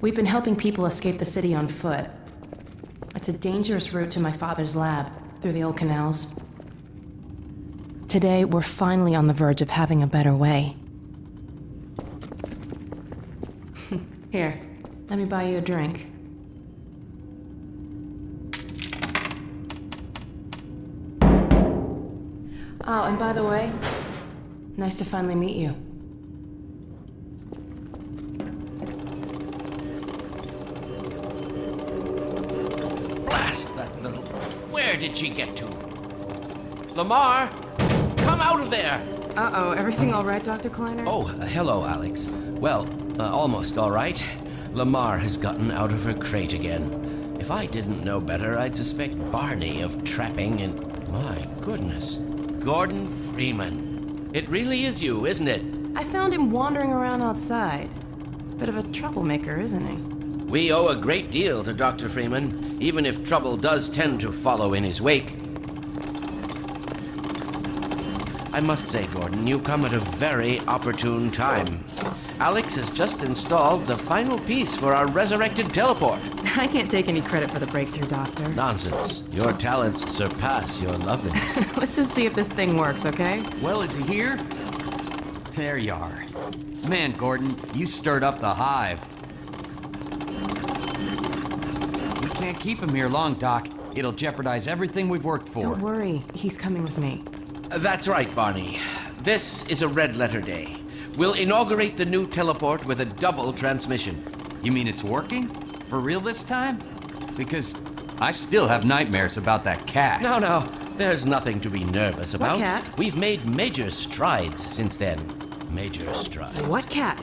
We've been helping people escape the city on foot. It's a dangerous route to my father's lab, through the old canals. Today, we're finally on the verge of having a better way. Here, let me buy you a drink. Oh, and by the way, nice to finally meet you. Blast that little... Where did she get to? Lamar, come out of there! Uh-oh, everything all right, Dr. Kleiner? Oh, hello, Alex. Well, almost all right. Lamar has gotten out of her crate again. If I didn't know better, I'd suspect Barney of trapping and... My goodness. Gordon Freeman. It really is you, isn't it? I found him wandering around outside. Bit of a troublemaker, isn't he? We owe a great deal to Dr. Freeman, even if trouble does tend to follow in his wake. I must say, Gordon, you come at a very opportune time. Alex has just installed the final piece for our resurrected teleport. I can't take any credit for the breakthrough, Doctor. Nonsense. Your talents surpass your loveliness. Let's just see if this thing works, okay? Well, is he here? There you are. Man, Gordon, you stirred up the hive. We can't keep him here long, Doc. It'll jeopardize everything we've worked for. Don't worry, he's coming with me. That's right, Barney. This is a red letter day. We'll inaugurate the new teleport with a double transmission. You mean it's working? For real this time? Because I still have nightmares about that cat. No, there's nothing to be nervous about. What cat? We've made major strides since then. Major strides. What cat?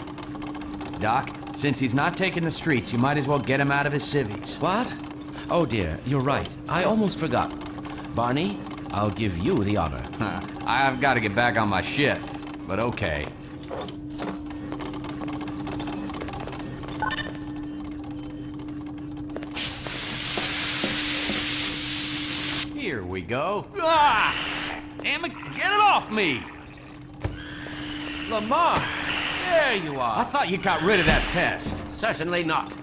Doc, since he's not taking the streets, you might as well get him out of his civvies. What? Oh dear, you're right. I almost forgot. Barney, I'll give you the honor. I've got to get back on my shift, but okay. Here we go. Ah! Damn it, get it off me! Lamar, there you I are. thought you got rid of that pest. Certainly not.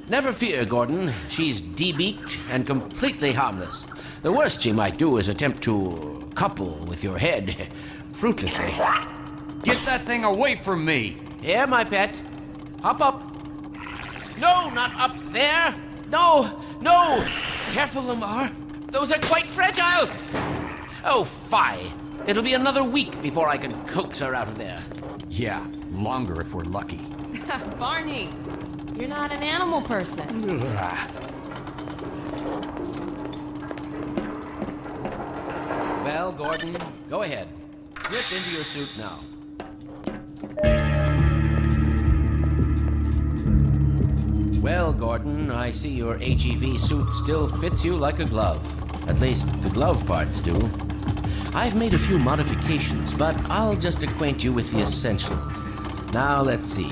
Never fear, Gordon. She's de-beaked and completely harmless. The worst she might do is attempt to couple with your head, fruitlessly. Get that thing away from me! Here, my pet. Hop up. No, not up there. No. Careful, Lamar. Those are quite fragile. Oh, fie. It'll be another week before I can coax her out of there. Yeah, longer if we're lucky. Barney, you're not an animal person. Well, Gordon, go ahead. Slip into your suit now. Well, Gordon, I see your HEV suit still fits you like a glove. At least, the glove parts do. I've made a few modifications, but I'll just acquaint you with the essentials. Now, let's see.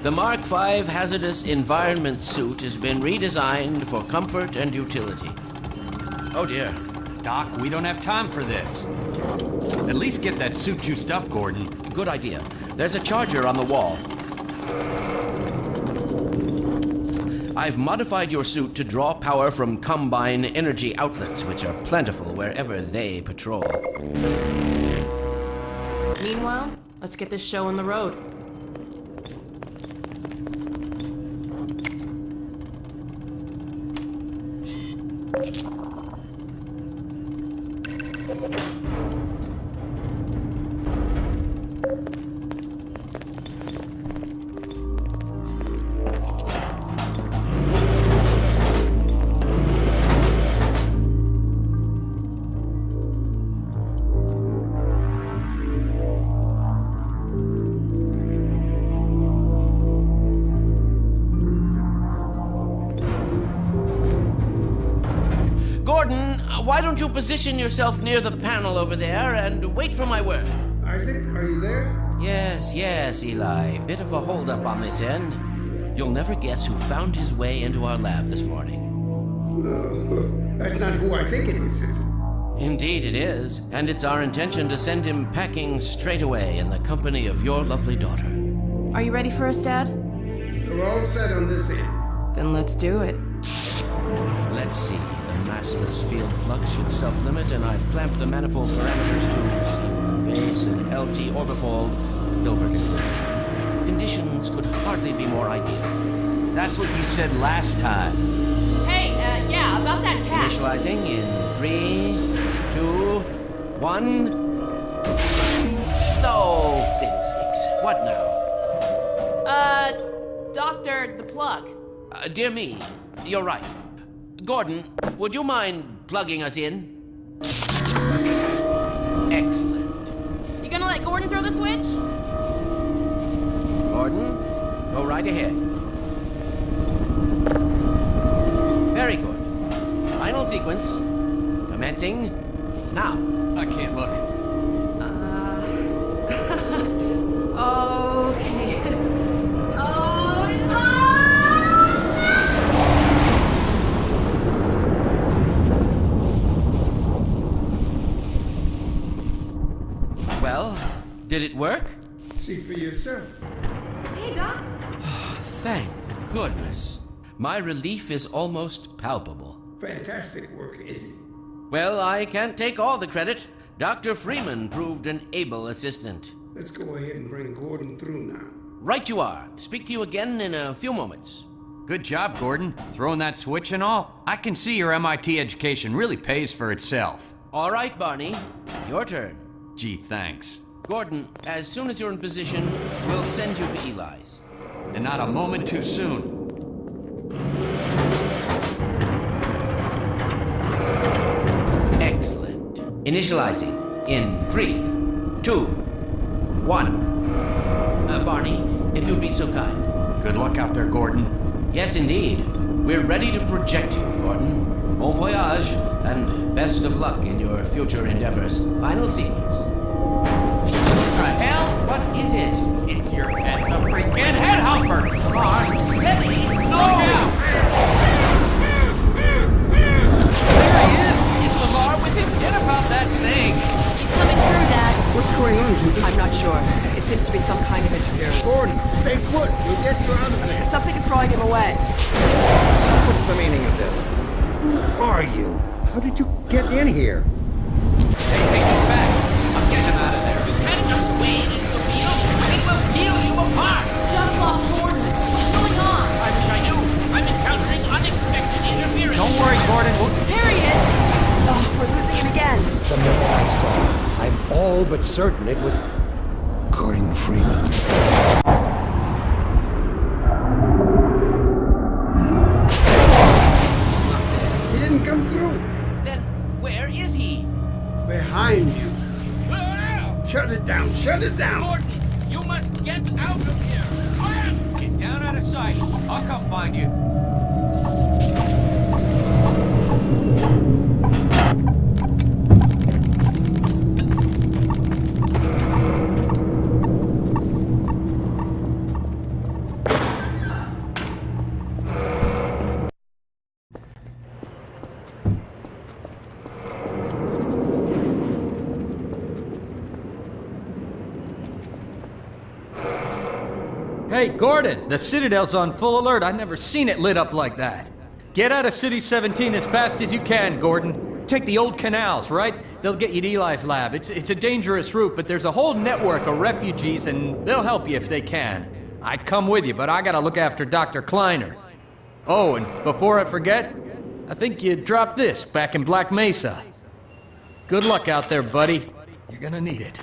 The Mark V Hazardous Environment Suit has been redesigned for comfort and utility. Oh, dear. Doc, we don't have time for this. At least get that suit juiced up, Gordon. Good idea. There's a charger on the wall. I've modified your suit to draw power from Combine energy outlets, which are plentiful wherever they patrol. Meanwhile, let's get this show on the road. Gordon, why don't you position yourself near the panel over there and wait for my word? Isaac, are you there? Yes, Eli. Bit of a holdup on this end. You'll never guess who found his way into our lab this morning. That's not who I think it is. Indeed it is, and it's our intention to send him packing straight away in the company of your lovely daughter. Are you ready for us, Dad? We're all set on this end. Then let's do it. Let's see. The massless field flux should self-limit, and I've clamped the manifold parameters to C base and LT orbifold, Hilbert inclusive. Conditions could hardly be more ideal. That's what you said last time. Hey, yeah, about that cat. Initializing in 3, 2, 1. No fiddlesticks. What now? Doctor, the plug. Dear me, you're right. Gordon, would you mind plugging us in? Excellent. You gonna let Gordon throw the switch? Gordon, go right ahead. Very good. Final sequence. Commencing now. I can't look. Okay. Well, did it work? See for yourself. Hey, Doc. Thank goodness. My relief is almost palpable. Fantastic work, Izzy. Well, I can't take all the credit. Dr. Freeman proved an able assistant. Let's go ahead and bring Gordon through now. Right you are. Speak to you again in a few moments. Good job, Gordon. Throwing that switch and all. I can see your MIT education really pays for itself. All right, Barney. Your turn. Gee, thanks. Gordon, as soon as you're in position, we'll send you to Eli's. And not a moment too soon. Excellent. Initializing in 3, 2, 1. Barney, if you'd be so kind. Good luck out there, Gordon. Yes, indeed. We're ready to project you, Gordon. Bon voyage, and best of luck in your future endeavors. Final sequence. The hell? What is it? It's your head, the freaking head humper! Come on, Billy! No! There he is! Is Lamar with him? Get about that thing! He's coming through, Dad. What's going on, Judith? I'm not sure. It seems to be some kind of interference. Gordon, stay put. We'll get you out of there. Something is drawing him away. What's the meaning of this? Who are you? How did you get in here? Hey, take this back! I'm getting him out of there. You can't just wade into the field. We will peel you apart! Just lost Gordon. What's going on? I wish I knew. I'm encountering unexpected interference. Don't worry, Gordon. There he is. Oh, we're losing him again. The man I saw. I'm all but certain it was Gordon Freeman. He didn't come through. Then where is he? Behind you. Ah! Shut it down. Shut it down. Gordon, you must get out of here. Quiet! Get down out of sight. I'll come find you. Hey, Gordon, the Citadel's on full alert. I've never seen it lit up like that. Get out of City 17 as fast as you can, Gordon. Take the old canals, right? They'll get you to Eli's lab. It's a dangerous route, but there's a whole network of refugees, and they'll help you if they can. I'd come with you, but I gotta look after Dr. Kleiner. Oh, and before I forget, I think you dropped this back in Black Mesa. Good luck out there, buddy. You're gonna need it.